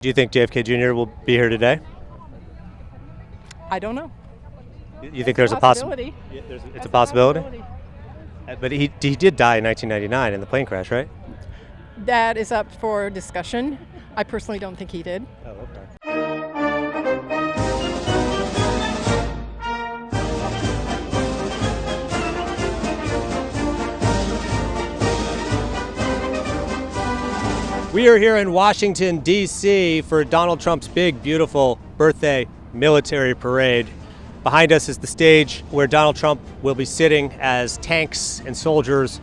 Do you think JFK Jr. will be here today? I don't know. You think there's a possibility? It's a possibility. But he did die in 1999 in the plane crash, right? That is up for discussion. I personally don't think he did. Oh, okay. We are here in Washington, D.C. for Donald Trump's big, beautiful birthday military parade. Behind us is the stage where Donald Trump will be sitting as tanks and soldiers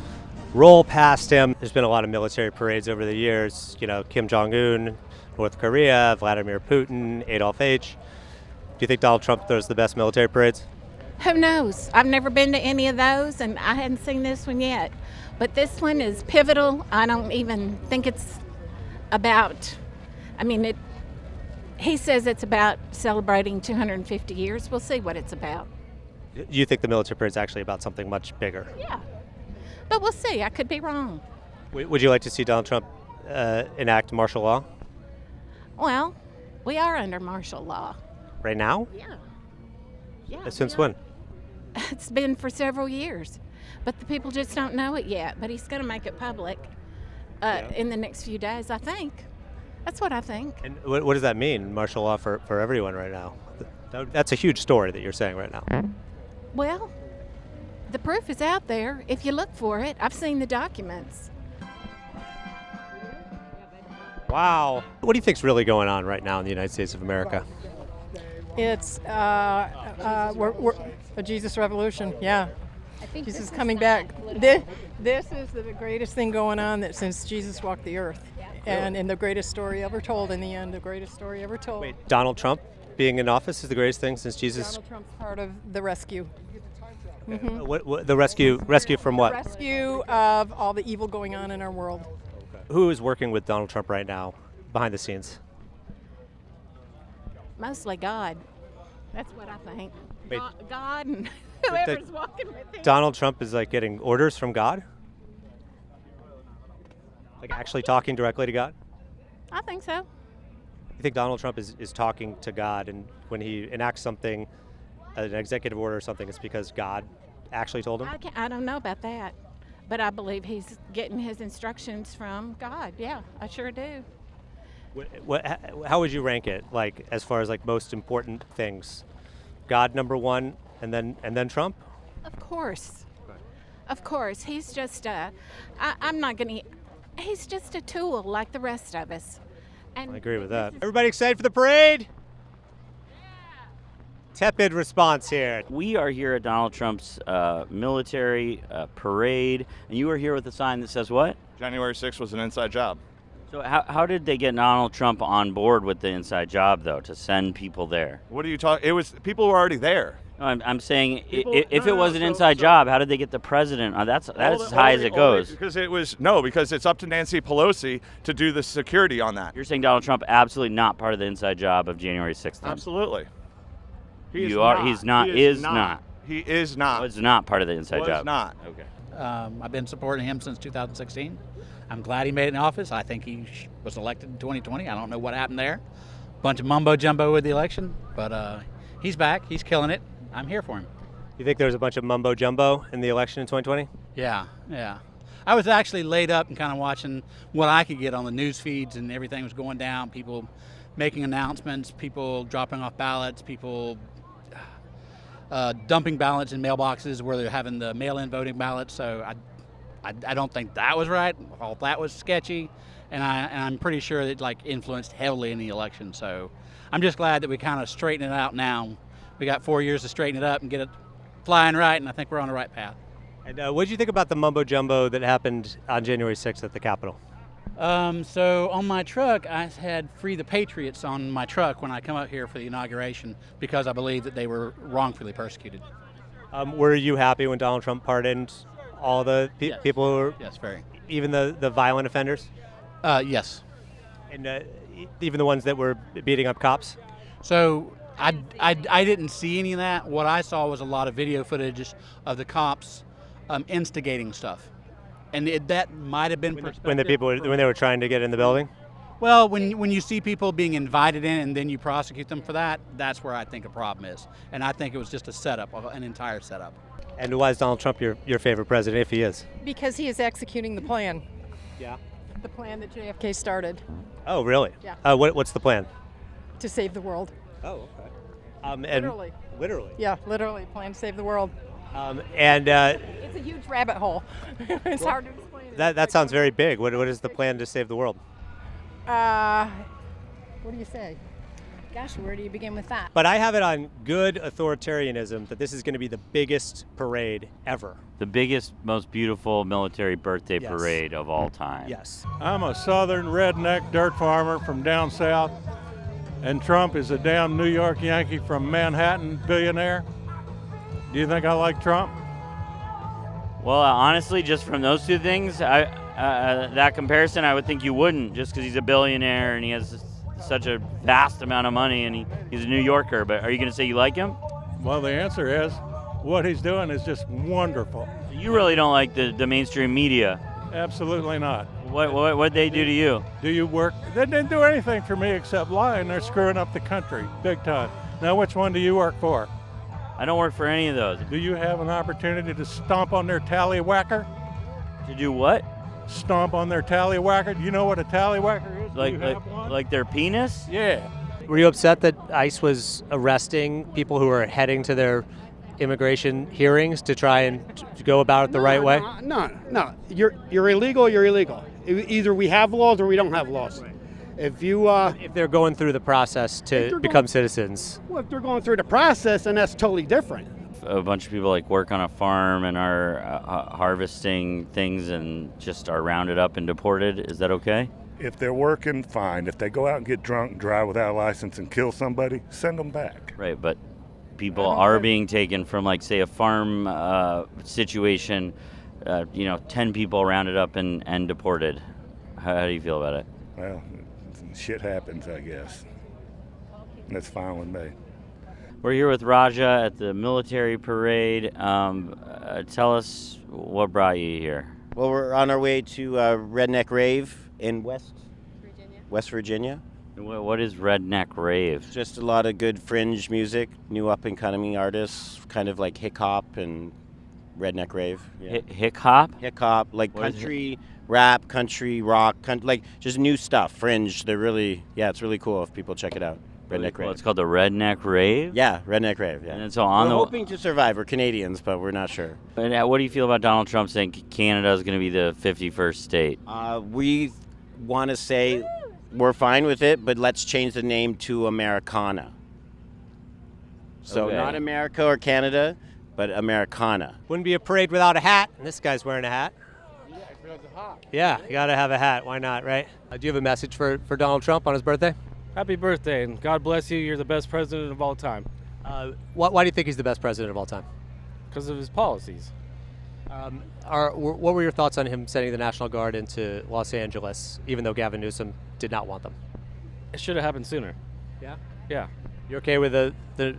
roll past him. There's been a lot of military parades over the years. You know, Kim Jong-un, North Korea, Vladimir Putin, Adolf H. Do you think Donald Trump throws the best military parades? Who knows? I've never been to any of those, and I hadn't seen this one yet. But this one is pivotal. I don't even think it's about, he says it's about celebrating 250 years. We'll see what it's about. You think the military parade is actually about something much bigger? Yeah, but we'll see. I could be wrong. Would you like to see Donald Trump enact martial law? Well, we are under martial law. Right now? Yeah. Since when? It's been for several years, but the people just don't know it yet. But he's going to make it public in the next few days, I think. That's what I think. And what does that mean, martial law for everyone right now? That's a huge story that you're saying right now. Well, the proof is out there if you look for it. I've seen the documents. Wow. What do you think's really going on right now in the United States of America? It's we're a Jesus revolution. Yeah, Jesus is coming back. This is the greatest thing going on since Jesus walked the earth, and the greatest story ever told. In the end, the greatest story ever told. Wait, Donald Trump being in office is the greatest thing since Jesus? Donald Trump's part of the rescue. Mm-hmm. What the rescue from what? The rescue of all the evil going on in our world. Who is working with Donald Trump right now behind the scenes? Mostly God. That's what I think. Wait. God and whoever's walking with him. Donald Trump is like getting orders from God? Like actually talking directly to God? I think so. You think Donald Trump is talking to God, and when he enacts something, an executive order or something, it's because God actually told him? I don't know about that, but I believe he's getting his instructions from God. Yeah, I sure do. How would you rank it, like as far as like most important things? God number one, and then Trump? Of course. Right. Of course. He's just he's just a tool like the rest of us. And I agree with that. Everybody excited for the parade? Yeah. Tepid response here. We are here at Donald Trump's military parade, and you are here with a sign that says what? January 6th was an inside job. So how did they get Donald Trump on board with the inside job, though, to send people there? What are you talking? It was people were already there. No, I'm saying if it was an inside job, how did they get the president? That's as high as it goes. Because it's up to Nancy Pelosi to do the security on that. You're saying Donald Trump absolutely not part of the inside job of January 6th? Then? Absolutely. He is not. He is not. Was not part of the inside job. Was not. Okay. I've been supporting him since 2016. I'm glad he made it in office. I think he was elected in 2020. I don't know what happened there. Bunch of mumbo jumbo with the election, but he's back. He's killing it. I'm here for him. You think there was a bunch of mumbo jumbo in the election in 2020? Yeah. I was actually laid up and kind of watching what I could get on the news feeds, and everything was going down. People making announcements, people dropping off ballots, people dumping ballots in mailboxes where they're having the mail-in voting ballots. So I don't think that was right. All that was sketchy, and I'm pretty sure it influenced heavily in the election. So I'm just glad that we kind of straighten it out now. We got 4 years to straighten it up and get it flying right, and I think we're on the right path. And what did you think about the mumbo jumbo that happened on January 6th at the Capitol? So on my truck, I had "Free the Patriots" on my truck when I come up here for the inauguration because I believe that they were wrongfully persecuted. Were you happy when Donald Trump pardoned all the Yes. people who were, Yes, very. even the violent offenders? Yes. And even the ones that were beating up cops? So I didn't see any of that. What I saw was a lot of video footage of the cops instigating stuff, and that might have been When they were trying to get in the building? Well, when you see people being invited in and then you prosecute them for that, that's where I think a problem is. And I think it was just a setup, an entire setup. And why is Donald Trump your favorite president, if he is? Because he is executing the plan. Yeah. The plan that JFK started Oh, really? Yeah. What's the plan? to save the world. Oh, okay. Literally. Literally. Yeah, literally, plan to save the world. And It's a huge rabbit hole. It's hard to explain. that sounds very big. What is the plan to save the world? What do you say? Gosh, where do you begin with that? But I have it on good authoritarianism that this is going to be the biggest parade ever. The biggest, most beautiful military birthday Yes. parade of all time. Yes. I'm a southern redneck dirt farmer from down south, and Trump is a damn New York Yankee from Manhattan, billionaire. Do you think I like Trump? Well, honestly, just from those two things, that comparison, I would think you wouldn't, just because he's a billionaire and he has such a vast amount of money and he's a New Yorker. But are you going to say you like him? Well, the answer is what he's doing is just wonderful. You really don't like the mainstream media. Absolutely not. What'd they do to you? Do you work? They didn't do anything for me except lie, and they're screwing up the country big time. Now, which one do you work for? I don't work for any of those. Do you have an opportunity to stomp on their tallywhacker? To do what? Stomp on their tallywhacker? Do you know what a tallywhacker is? Do Like you have one? like their penis? Yeah. Were you upset that ICE was arresting people who were heading to their immigration hearings to try and to go about it the right way? No. You're illegal. You're illegal. Either we have laws or we don't have laws. If you If they're going through the process to become citizens. well, if they're going through the process, then that's totally different. A bunch of people like work on a farm and are harvesting things and just are rounded up and deported. Is that okay? If they're working, fine. If they go out and get drunk, drive without a license, and kill somebody, send them back. Right, but people are being taken from, like, say, a farm situation, 10 people rounded up and deported. How do you feel about it? Well, shit happens, I guess. That's fine with me. We're here with Raja at the military parade. Tell us what brought you here. Well, we're on our way to Redneck Rave in West Virginia. What is Redneck Rave? Just a lot of good fringe music, new up-and-coming artists, kind of like hip hop and Redneck Rave. Yeah. Hip hop? Hip hop, like What is country rap, country rock, like just new stuff, fringe. They're really, it's really cool if people check it out. Redneck Rave. Well, it's called the Redneck Rave? Yeah, Redneck Rave, yeah. And so on we're the hoping to survive. We're Canadians, but we're not sure. And what do you feel about Donald Trump saying Canada is going to be the 51st state? We want to say we're fine with it, but let's change the name to Americana. So Okay. not America or Canada, but Americana. Wouldn't be a parade without a hat. And this guy's wearing a hat. Yeah, you got to have a hat. Why not, right? Do you have a message for Donald Trump on his birthday? Happy birthday, and God bless you. You're the best president of all time. Why do you think he's the best president of all time? Because of his policies. What were your thoughts on him sending the National Guard into Los Angeles, even though Gavin Newsom did not want them? It should have happened sooner. Yeah? Yeah. You're okay with the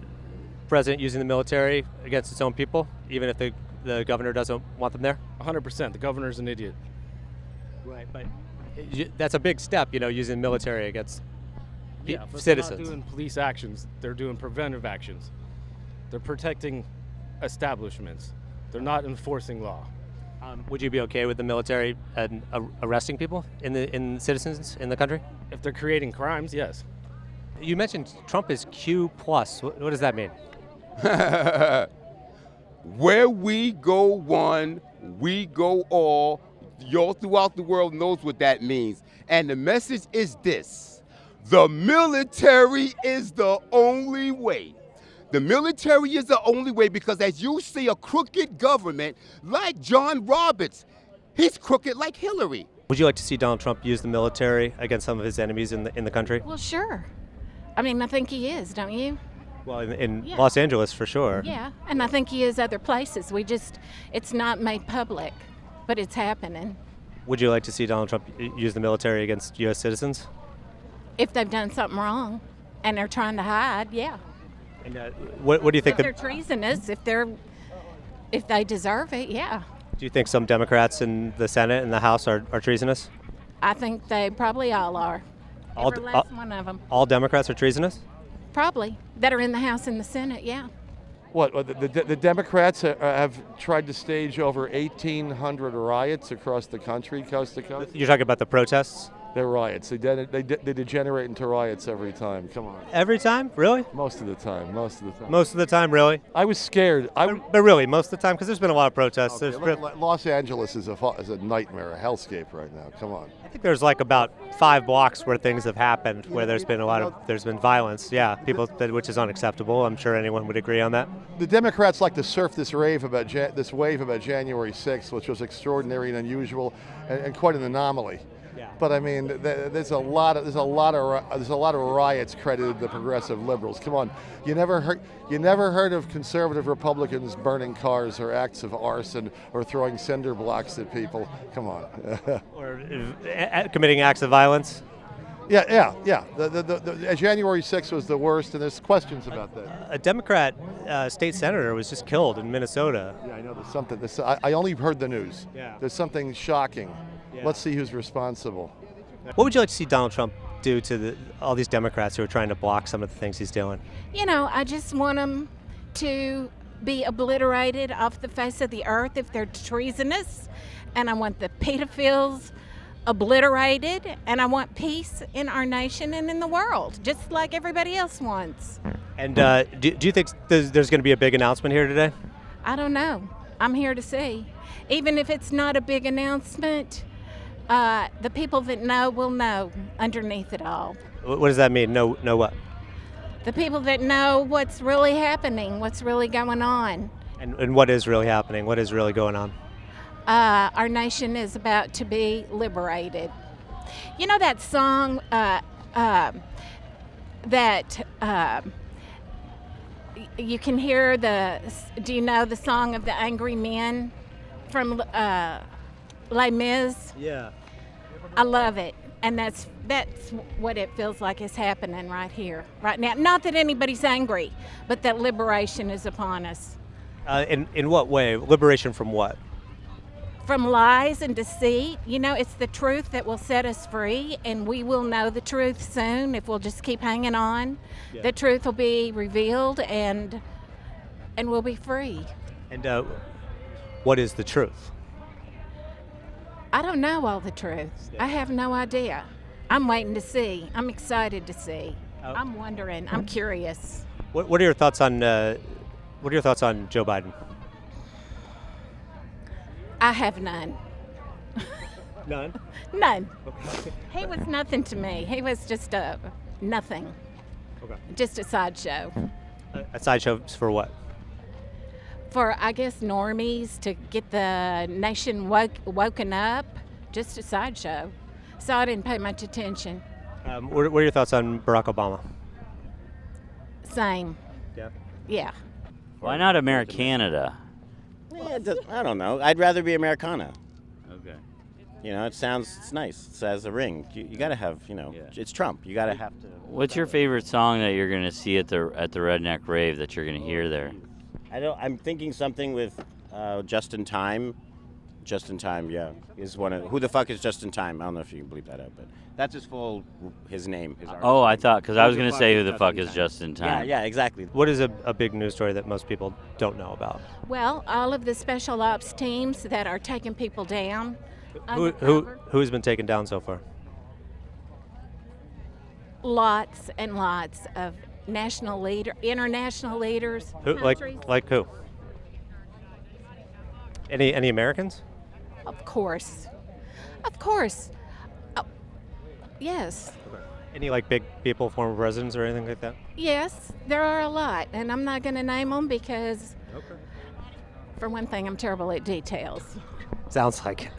president using the military against its own people, even if the governor doesn't want them there? 100%. The governor's an idiot. Right, but that's a big step, using the military against But citizens. they're not doing police actions. They're doing preventive actions. They're protecting establishments. They're not enforcing law. Would you be okay with the military and arresting people in citizens in the country? If they're creating crimes, yes. You mentioned Trump is Q+. What does that mean? Where we go one, we go all. Y'all throughout the world knows what that means. And the message is this: the military is the only way. The military is the only way because as you see a crooked government like John Roberts, he's crooked like Hillary. Would you like to see Donald Trump use the military against some of his enemies in the country? Well, sure. I mean, I think he is, don't you? Well, in Yeah. Los Angeles, for sure. Yeah, and I think he is other places. It's not made public, but it's happening. Would you like to see Donald Trump use the military against U.S. citizens? If they've done something wrong and they're trying to hide, yeah. And what do you think? If they're treasonous, if they deserve it, yeah. Do you think some Democrats in the Senate and the House are treasonous? I think they probably all are. Every last one of them. All Democrats are treasonous? Probably. That are in the House and the Senate, yeah. What, the Democrats have tried to stage over 1,800 riots across the country, coast to coast? You're talking about the protests? They're riots. They degenerate into riots every time. Come on. Every time? Really? Most of the time. Most of the time. Most of the time, really? I was scared. But really, most of the time? Because there's been a lot of protests. Okay, Los Angeles is a nightmare, a hellscape right now. Come on. I think there's like about 5 blocks where things have happened where there's been there's been violence. Yeah, which is unacceptable. I'm sure anyone would agree on that. The Democrats like to surf this wave about January 6th, which was extraordinary and unusual, and quite an anomaly. Yeah. But I mean, there's a lot of riots credited to the progressive liberals. Come on, you never heard of conservative Republicans burning cars or acts of arson or throwing cinder blocks at people. Come on. Or committing acts of violence. Yeah. The January 6th was the worst, and there's questions about that. A Democrat state senator was just killed in Minnesota. Yeah, I know there's something. I only heard the news. Yeah. There's something shocking. Yeah. Let's see who's responsible. What would you like to see Donald Trump do to all these Democrats who are trying to block some of the things he's doing? You know, I just want them to be obliterated off the face of the earth if they're treasonous, and I want the pedophiles obliterated, and I want peace in our nation and in the world, just like everybody else wants. And do you think there's going to be a big announcement here today? I don't know. I'm here to see. Even if it's not a big announcement, the people that know will know underneath it all. What does that mean? Know what? The people that know what's really happening, what's really going on. And what is really happening? What is really going on? Our nation is about to be liberated. You know that song you can hear do you know the song of the Angry Men from Les Mis? Yeah. I love it. And that's what it feels like is happening right here, right now. Not that anybody's angry, but that liberation is upon us. In what way? Liberation from what? From lies and deceit. You know, it's the truth that will set us free, and we will know the truth soon if we'll just keep hanging on. Yeah. The truth will be revealed, and we'll be free. And what is the truth? I don't know all the truth. Yeah. I have no idea. I'm waiting to see. I'm excited to see. I'm wondering. I'm curious. What are your thoughts on Joe Biden? I have none. None? None. Okay. He was nothing to me. He was just nothing. Okay. Just a sideshow. A sideshow for what? For, I guess, normies to get the nation woken up. Just a sideshow. So I didn't pay much attention. What are your thoughts on Barack Obama? Same. Yeah. Yeah. Why not Americanada? Yeah, I don't know. I'd rather be Americana. Okay. You know, it's nice. It has a ring. You got to have, it's Trump. You got to have to. What's your favorite song that you're going to see at the Redneck Rave that you're going to hear there? I'm thinking something with Just in Time. Just in Time, yeah, is one of. Who the fuck is Just in Time? I don't know if you can believe that out, but that's his name. Oh, I thought, because I was going to say who the fuck is Just in Time. Yeah, exactly. What is a big news story that most people don't know about? Well, all of the special ops teams that are taking people down. Who's been taken down so far? Lots and lots of international leaders. Like who? Any Americans? Of course. Yes. Okay. Any big people, former presidents or anything like that? Yes, there are a lot, and I'm not going to name them because, for one thing, I'm terrible at details. Sounds like it.